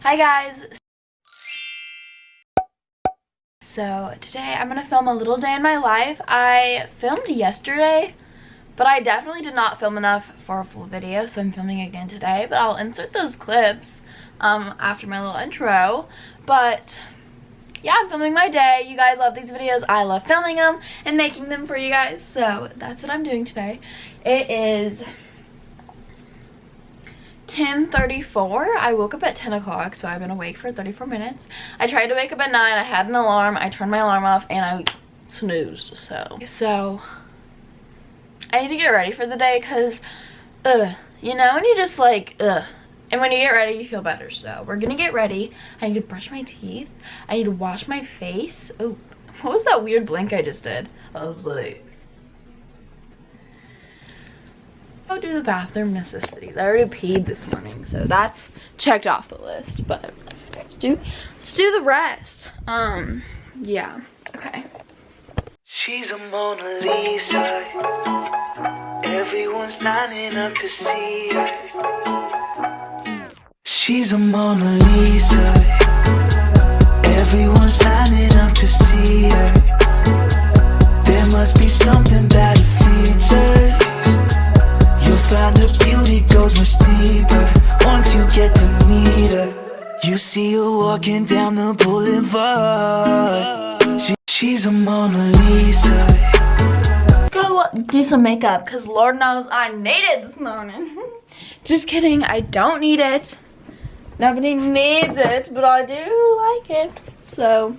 Hi guys! So today I'm going to film a little day in my life. I filmed yesterday, but I definitely did not film enough for a full video, so I'm filming again today. But I'll insert those clips after my little intro. But yeah, I'm filming my day. You guys love these videos. I love filming them and making them for you guys. So that's what I'm doing today. It is 10:34. I woke up at 10 o'clock, so I've been awake for 34 minutes. I tried to wake up at 9. I had an alarm. I turned my alarm off and I snoozed. So I need to get ready for the day because, you know, when you just like, and when you get ready, you feel better. So we're gonna get ready. I need to brush my teeth. I need to wash my face. Oh, what was that weird blink I just did? I was like, go do the bathroom necessities. I already peed this morning, so that's checked off the list. But let's do the rest. Yeah. Okay. She's a Mona Lisa. Everyone's lining up to see her. She's a Mona Lisa. Everyone's lining up to see her. There must be something about her features. You'll find her beauty goes much deeper once you get to meet her. You see her walking down the boulevard. She's a Mona Lisa. Go do some makeup because Lord knows I need it this morning. Just kidding, I don't need it. Nobody needs it, but I do like it. So,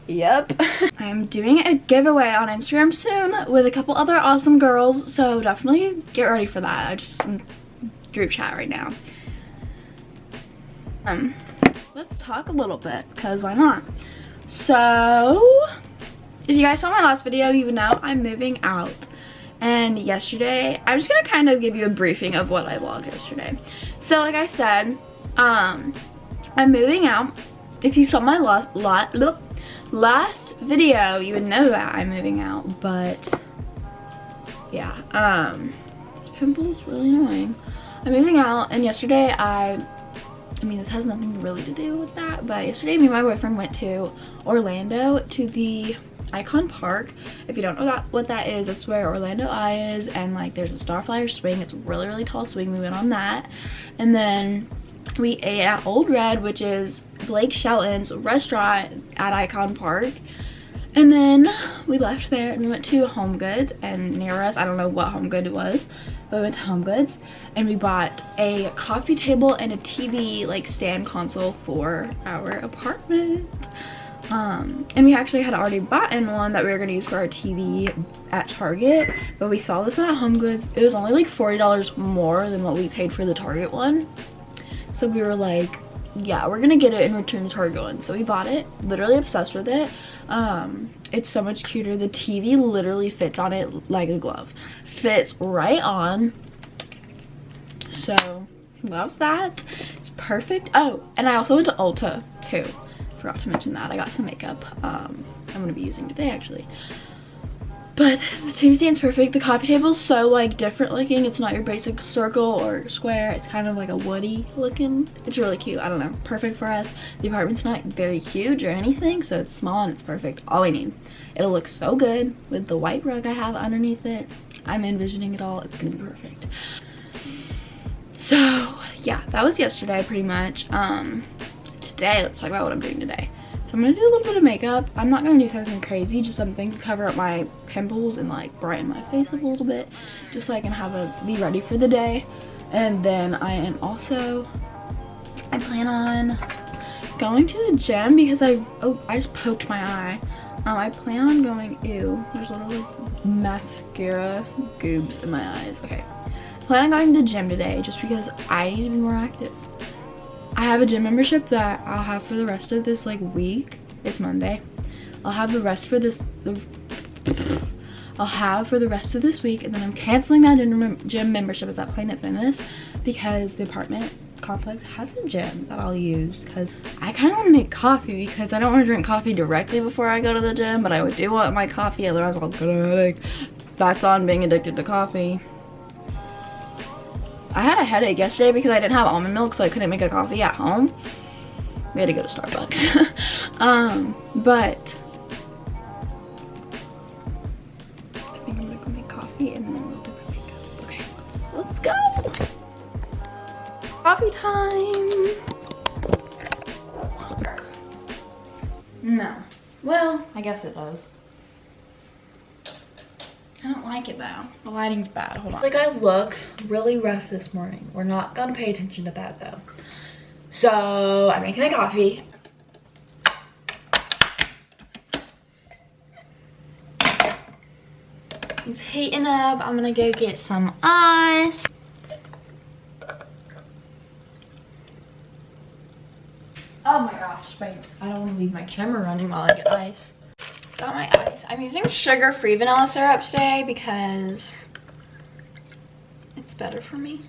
yep. I'm doing a giveaway on Instagram soon with a couple other awesome girls, so definitely get ready for that. I just group chat right now. Let's talk a little bit because why not? So, if you guys saw my last video, you would know I'm moving out. And yesterday, I'm just gonna kind of give you a briefing of what I vlogged yesterday. So, like I said, I'm moving out. If you saw my last video, you would know that I'm moving out. But yeah, this pimple is really annoying. I'm moving out, and yesterday I mean, this has nothing really to do with that, but yesterday me and my boyfriend went to Orlando to the Icon Park. If you don't know what that is, that's where Orlando Eye is, and like there's a Starflyer swing. It's a really, really tall swing. We went on that, and then we ate at Old Red, which is Blake Shelton's restaurant at Icon Park. And then we left there and we went to Home Goods, and near us, I don't know what Home Good it was, but we went to Home Goods and we bought a coffee table and a TV like stand console for our apartment. And we actually had already bought in one that we were gonna use for our TV at Target, but we saw this one at Home Goods. It was only like $40 more than what we paid for the Target one. So we were like, yeah, we're gonna get it and return the Target one. So we bought it, literally obsessed with it. It's so much cuter. The TV literally fits on it like a glove. Fits right on. So love that. It's perfect. Oh, and I also went to Ulta too. Forgot to mention that. I got some makeup I'm gonna be using today actually. But the TV stand's perfect. The coffee table's so like different looking. It's not your basic circle or square. It's kind of like a woody looking. It's really cute. I don't know. Perfect for us. The apartment's not very huge or anything, so it's small and it's perfect. All we need. It'll look so good with the white rug I have underneath it. I'm envisioning it all. It's gonna be perfect. So yeah, that was yesterday pretty much. Today, let's talk about what I'm doing today. So I'm gonna do a little bit of makeup. I'm not gonna do something crazy, just something to cover up my pimples and like brighten my face up a little bit, just so I can be ready for the day. And then I plan on going to the gym because I just poked my eye. I plan on going, ew, there's literally mascara goobs in my eyes. Okay, I plan on going to the gym today just because I need to be more active. I have a gym membership that I'll have for the rest of this like week. It's Monday. I'll have the rest for this of this week, and then I'm canceling that gym membership at that Planet Fitness because the apartment complex has a gym that I'll use, because I kind of want to make coffee because I don't want to drink coffee directly before I go to the gym, but I do want my coffee, otherwise I'll get a headache. That's on being addicted to coffee. I had a headache yesterday because I didn't have almond milk, so I couldn't make a coffee at home. We had to go to Starbucks. But I think I'm gonna go make coffee and then we'll do our makeup. Okay, let's go. Coffee time. No. Well, I guess it does. I don't like it though. The lighting's bad. Hold on. Like, I look really rough this morning. We're not gonna pay attention to that though. So I'm making my coffee. It's heating up. I'm gonna go get some ice. Oh my gosh, wait. I don't want to leave my camera running while I get ice. Got my ice. I'm using sugar-free vanilla syrup today because it's better for me.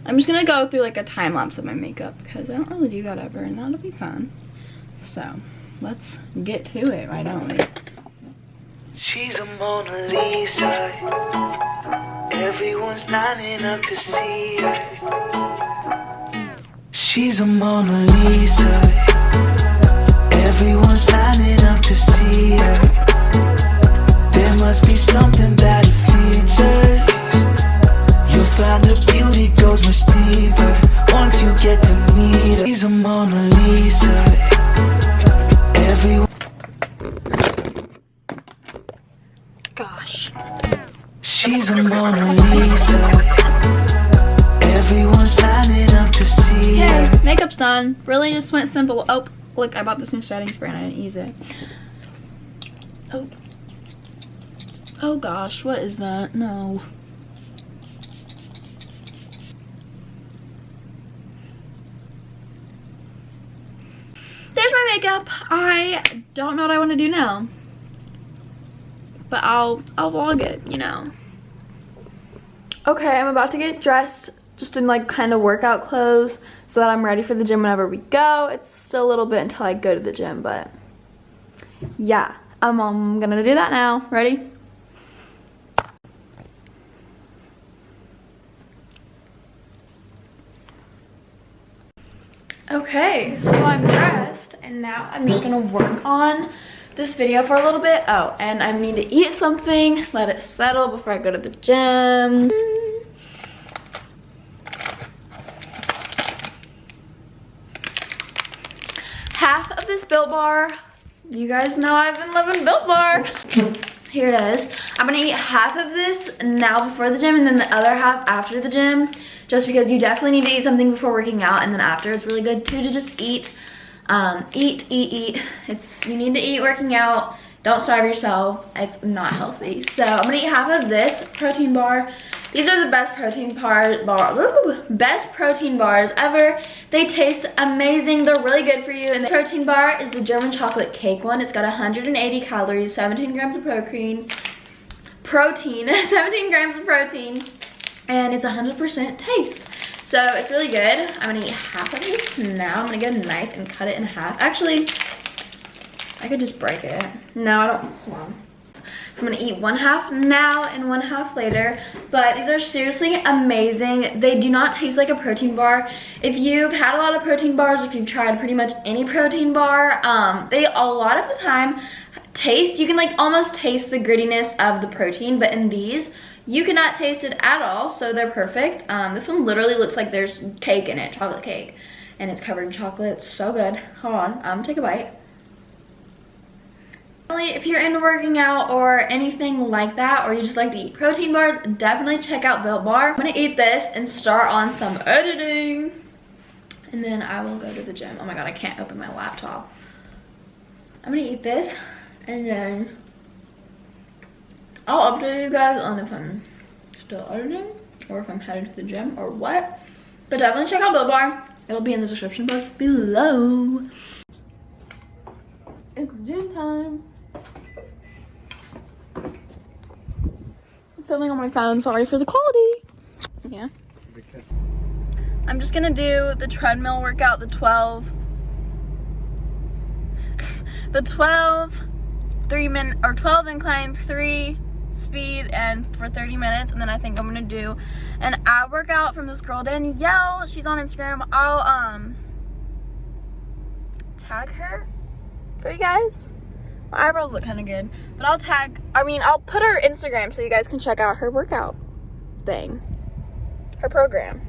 I'm just gonna go through like a time lapse of my makeup because I don't really do that ever, and that'll be fun. So let's get to it, why don't we? She's a Mona Lisa. Everyone's lining up to see her. She's a Mona Lisa. Everyone's lining up to see her. There must be something about her features. You'll find her beauty goes much deeper once you get to meet her. She's a Mona Lisa. Gosh. She's a Mona Lisa. Everyone's lining up to see her. Yay, makeup's done. Really just went simple. Oh, look, I bought this new setting spray and I didn't use it. Oh. Oh gosh, what is that? No. There's my makeup. I don't know what I want to do now, but I'll vlog it, you know. Okay, I'm about to get dressed just in like kind of workout clothes so that I'm ready for the gym whenever we go. It's still a little bit until I go to the gym, but yeah, I'm gonna do that now. Ready? Okay, so I'm dressed and now I'm just gonna work on this video for a little bit. Oh, and I need to eat something, let it settle before I go to the gym. Half of this Built Bar. You guys know I've been loving Built Bar. Here it is. I'm gonna eat half of this now before the gym and then the other half after the gym, just because you definitely need to eat something before working out, and then after it's really good too to just eat. Eat. You need to eat working out. Don't starve yourself. It's not healthy. So I'm gonna eat half of this protein bar. These are the best protein bars ever. They taste amazing. They're really good for you. And the protein bar is the German chocolate cake one. It's got 180 calories, 17 grams of protein, 17 grams of protein, and it's 100% taste. So it's really good. I'm gonna eat half of this now. I'm gonna get a knife and cut it in half. Actually, I could just break it. No, I don't, hold on. So I'm gonna eat one half now and one half later, but these are seriously amazing. They do not taste like a protein bar. If you've had a lot of protein bars, if you've tried pretty much any protein bar, they a lot of the time taste, you can like almost taste the grittiness of the protein, but in these, You cannot taste it at all, so they're perfect. This one literally looks like there's cake in it, chocolate cake. And it's covered in chocolate. It's so good. Hold on, I'm gonna take a bite. If you're into working out or anything like that, or you just like to eat protein bars, definitely check out Built Bar. I'm gonna eat this and start on some editing. And then I will go to the gym. Oh my god, I can't open my laptop. I'm gonna eat this and then I'll update you guys on if I'm still editing or if I'm headed to the gym or what. But definitely check out Built Bar. It'll be in the description box below. It's gym time. I'm filming on my phone, sorry for the quality. Yeah. I'm just gonna do the treadmill workout, the 12 3-minute or 12 incline, 3 speed, and for 30 minutes. And then I think I'm gonna do an ab workout from this girl Danielle. She's on Instagram. I'll tag her for you guys. My eyebrows look kind of good, but I'll put her Instagram so you guys can check out her workout thing, her program.